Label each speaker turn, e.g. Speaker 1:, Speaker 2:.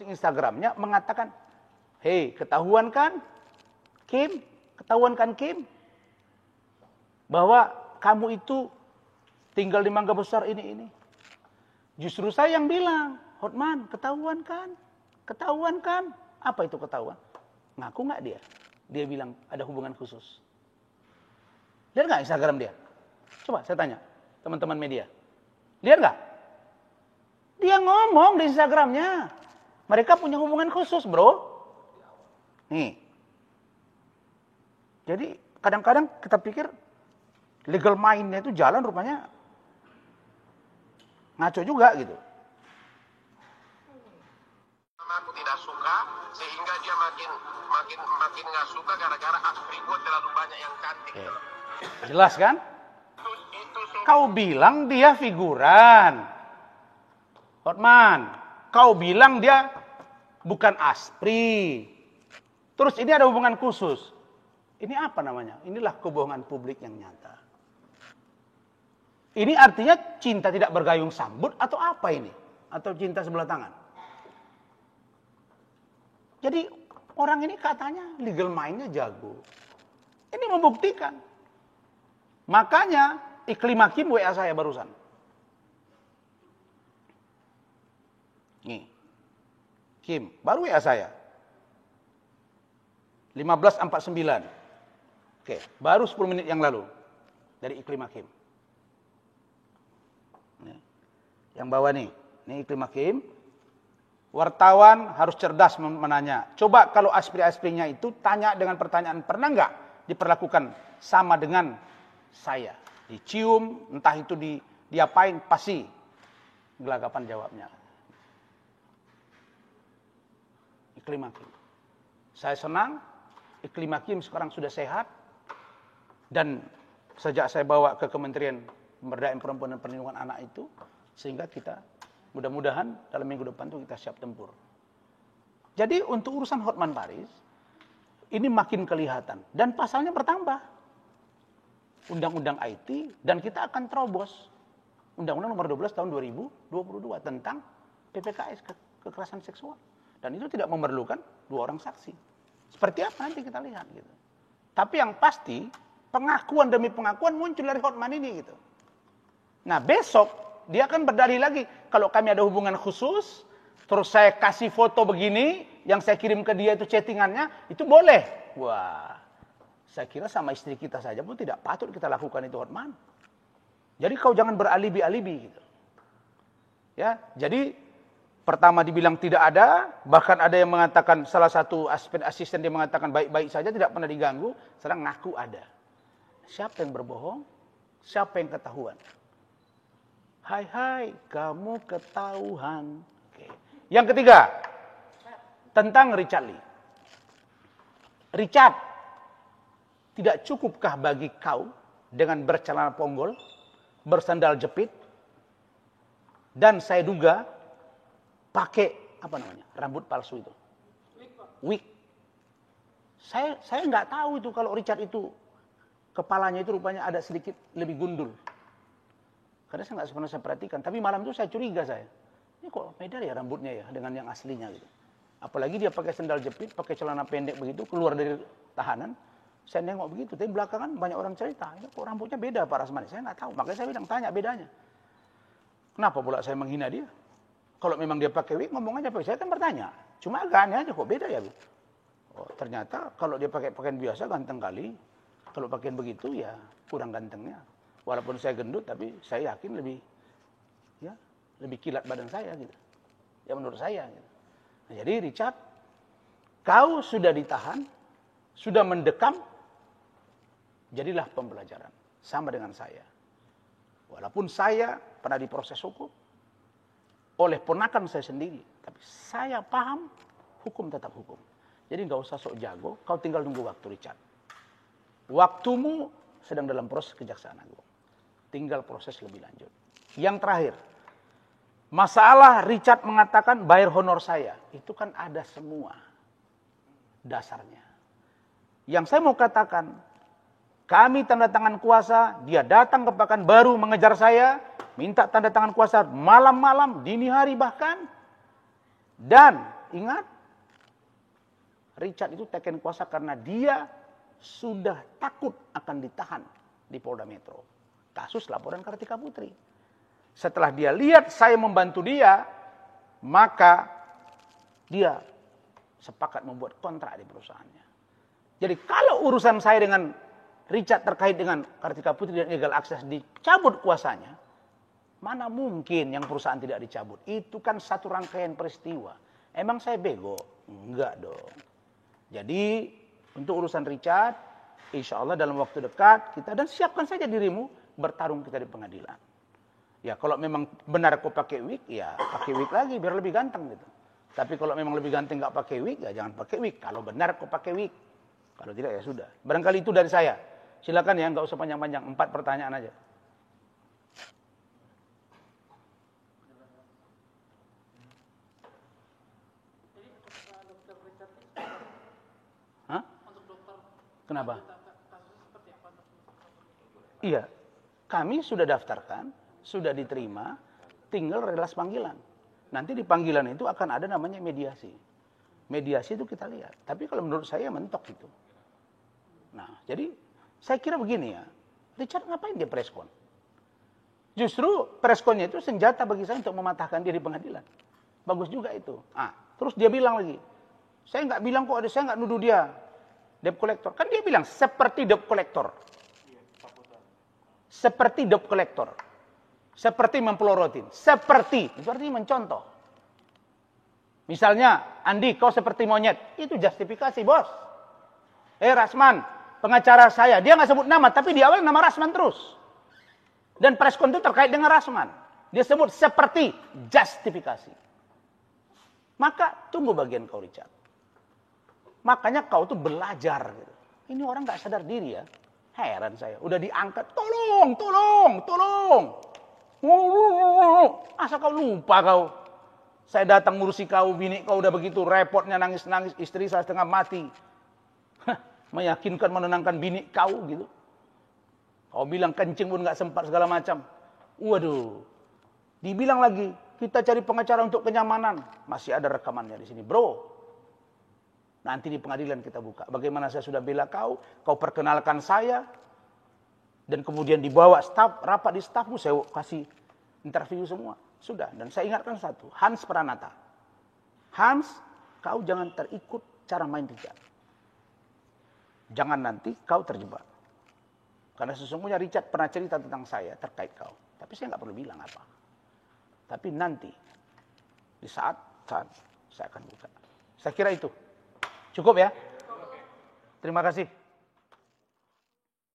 Speaker 1: Instagramnya mengatakan, hei, ketahuan kan Kim, bahwa kamu itu tinggal di Mangga Besar ini. Justru saya yang bilang, Hotman, ketahuan kan? Apa itu ketahuan? Ngaku nggak dia? Dia bilang ada hubungan khusus. Lihat nggak Instagram dia? Coba saya tanya, teman-teman media. Lihat nggak? Dia ngomong di Instagramnya. Mereka punya hubungan khusus, bro. Nih. Jadi kadang-kadang kita pikir legal mind-nya itu jalan, rupanya ngaco juga gitu.
Speaker 2: Aku tidak suka, sehingga dia makin nggak suka gara-gara Asri gue terlalu banyak yang cantik.
Speaker 1: Jelas kan? Kau bilang dia figuran, Hotman. Kau bilang dia bukan Aspri. Terus ini ada hubungan khusus. Ini apa namanya? Inilah kebohongan publik yang nyata. Ini artinya cinta tidak bergayung sambut atau apa ini? Atau cinta sebelah tangan? Jadi orang ini katanya legal mind-nya jago. Ini membuktikan. Makanya Iklim Hakim WA saya barusan. Nih. Kim, baru WA saya. 15.49. Oke, baru 10 menit yang lalu. Dari Iklim Hakim. Yang bawah nih. Ini Iklim Hakim. Wartawan harus cerdas menanya. Coba kalau aspri-asprinya itu tanya dengan pertanyaan, pernah nggak diperlakukan sama dengan saya? Dicium, entah itu diapain, pasti gelagapan jawabnya. Iklim Hakim. Saya senang, Iklim Hakim sekarang sudah sehat. Dan sejak saya bawa ke Kementerian Pemberdayaan Perempuan dan Perlindungan Anak itu, sehingga kita mudah-mudahan dalam minggu depan itu kita siap tempur. Jadi untuk urusan Hotman Paris, ini makin kelihatan. Dan pasalnya bertambah. Undang-undang IT, dan kita akan terobos Undang-Undang nomor 12 tahun 2022 tentang PPKS, kekerasan seksual. Dan itu tidak memerlukan 2 orang saksi. Seperti apa nanti kita lihat gitu. Tapi yang pasti, pengakuan demi pengakuan muncul dari Hotman ini gitu. Nah besok, dia akan berdalih lagi. Kalau kami ada hubungan khusus, terus saya kasih foto begini, yang saya kirim ke dia itu chattingannya, itu boleh. Wah, saya kira sama istri kita saja pun tidak patut kita lakukan itu, Hotman. Jadi kau jangan beralibi-alibi gitu. Ya, jadi pertama dibilang tidak ada, bahkan ada yang mengatakan, salah satu asisten dia mengatakan baik-baik saja, tidak pernah diganggu, sekarang ngaku ada. Siapa yang berbohong? Siapa yang ketahuan? Hai, kamu ketahuan. Oke. Yang ketiga, tentang Richard Lee. Richard, tidak cukupkah bagi kau dengan bercelana ponggol, bersandal jepit, dan saya duga pakai rambut palsu itu, wig. Saya nggak tahu itu kalau Richard itu kepalanya itu rupanya ada sedikit lebih gundul. Karena saya nggak pernah saya perhatikan. Tapi malam itu saya curiga ini kok beda ya rambutnya ya dengan yang aslinya gitu. Apalagi dia pakai sandal jepit, pakai celana pendek begitu, keluar dari tahanan. Saya nengok begitu, tapi belakangan banyak orang cerita, ini kok rambutnya beda Pak Rasmani. Saya nggak tahu, makanya saya bilang tanya bedanya. Kenapa pula saya menghina dia? Kalau memang dia pakai wig, ngomong aja. Saya kan bertanya, cuma agak aneh aja kok beda ya. Oh, ternyata kalau dia pakai pakaian biasa ganteng kali. Kalau pakaian begitu ya kurang gantengnya. Walaupun saya gendut, tapi saya yakin lebih kilat badan saya gitu. Ya menurut saya. Gitu. Nah, jadi Richard, kau sudah ditahan, sudah mendekam, jadilah pembelajaran. Sama dengan saya. Walaupun saya pernah diproses hukum oleh ponakan saya sendiri, tapi saya paham hukum tetap hukum. Jadi nggak usah sok jago, kau tinggal tunggu waktu, Richard. Waktumu sedang dalam proses Kejaksaan Agung. Tinggal proses lebih lanjut. Yang terakhir, masalah Richard mengatakan bayar honor saya, itu kan ada semua dasarnya. Yang saya mau katakan, kami tanda tangan kuasa, dia datang ke Pekanbaru mengejar saya, minta tanda tangan kuasa malam-malam, dini hari bahkan. Dan ingat, Richard itu teken kuasa karena dia sudah takut akan ditahan di Polda Metro. Kasus laporan Kartika Putri. Setelah dia lihat saya membantu dia, maka dia sepakat membuat kontrak di perusahaannya. Jadi kalau urusan saya dengan Richard terkait dengan Kartika Putri dan Legal Access dicabut kuasanya, mana mungkin yang perusahaan tidak dicabut? Itu kan satu rangkaian peristiwa. Emang saya bego? Enggak dong. Jadi untuk urusan Richard, insya Allah dalam waktu dekat kita, dan siapkan saja dirimu bertarung kita di pengadilan. Ya kalau memang benar kau pakai wig, ya pakai wig lagi biar lebih ganteng gitu. Tapi kalau memang lebih ganteng nggak pakai wig, ya jangan pakai wig. Kalau benar kau pakai wig, kalau tidak ya sudah. Barangkali itu dari saya. Silakan ya, nggak usah panjang-panjang. 4 pertanyaan aja. Hah? Kenapa? Iya, kami sudah daftarkan, sudah diterima, tinggal relas panggilan. Nanti di panggilan itu akan ada namanya mediasi. Mediasi itu kita lihat. Tapi kalau menurut saya mentok itu. Nah, jadi saya kira begini ya, Richard ngapain dia preskon? Justru preskonnya itu senjata bagi saya untuk mematahkan dia di pengadilan. Bagus juga itu. Terus dia bilang lagi, saya nggak bilang kok, saya nggak nuduh dia debt collector. Kan dia bilang seperti debt collector. Seperti debt collector. Seperti mempelorotin. Seperti. Itu artinya mencontoh. Misalnya, Andi kau seperti monyet. Itu justifikasi bos. Rasman, pengacara saya. Dia nggak sebut nama, tapi di awal nama Rasman terus. Dan preskon itu terkait dengan Rasman. Dia sebut seperti justifikasi. Maka tunggu bagian kau Richard. Makanya kau tuh belajar. Gitu. Ini orang nggak sadar diri ya. Heran saya. Udah diangkat. Tolong. Asa kau lupa kau. Saya datang ngurusi kau, bini kau udah begitu repotnya nangis-nangis. Istri saya setengah mati. Meyakinkan, menenangkan bini kau gitu. Kau bilang kencing pun nggak sempat segala macam. Waduh. Dibilang lagi. Kita cari pengacara untuk kenyamanan. Masih ada rekamannya di sini. Bro. Nanti di pengadilan kita buka. Bagaimana saya sudah bela kau. Kau perkenalkan saya. Dan kemudian dibawa staf. Rapat di stafmu. Saya kasih interview semua. Sudah. Dan saya ingatkan satu. Hans Pranata. Hans. Kau jangan terikut cara main Richard. Jangan nanti kau terjebak. Karena sesungguhnya Richard pernah cerita tentang saya. Terkait kau. Tapi saya nggak perlu bilang apa. Tapi nanti, di saat saya akan buka. Saya kira itu. Cukup ya? Terima kasih.